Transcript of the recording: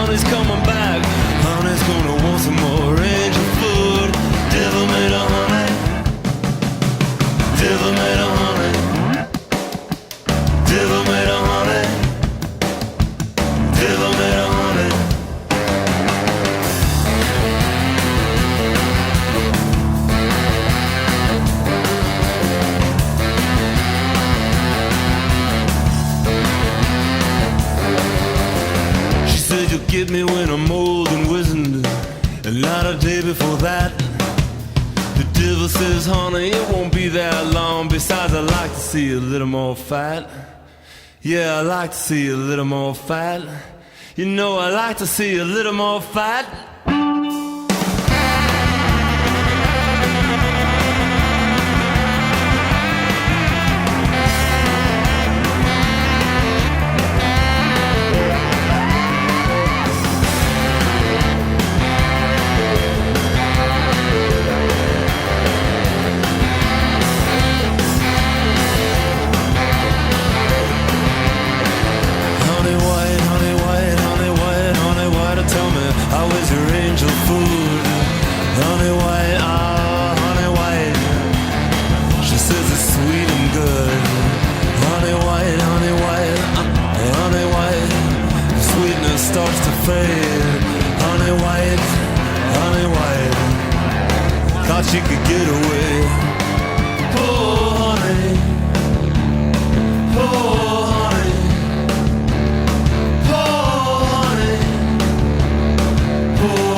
honey's coming back. Honey's gonna want some more angel food. Devil made a honey. Devil made a honey. Devil made a honey. Devil made a honey. She said you'll get me when I'm old and wizened, and not a day before that. The devil says, honey, it won't be that long. Besides, I like to see a little more fat. Yeah, I like to see a little more fat. You know, I like to see a little more fat. Starts to fade. Honey white, honey white. Thought she could get away. Poor honey, poor honey, poor honey, poor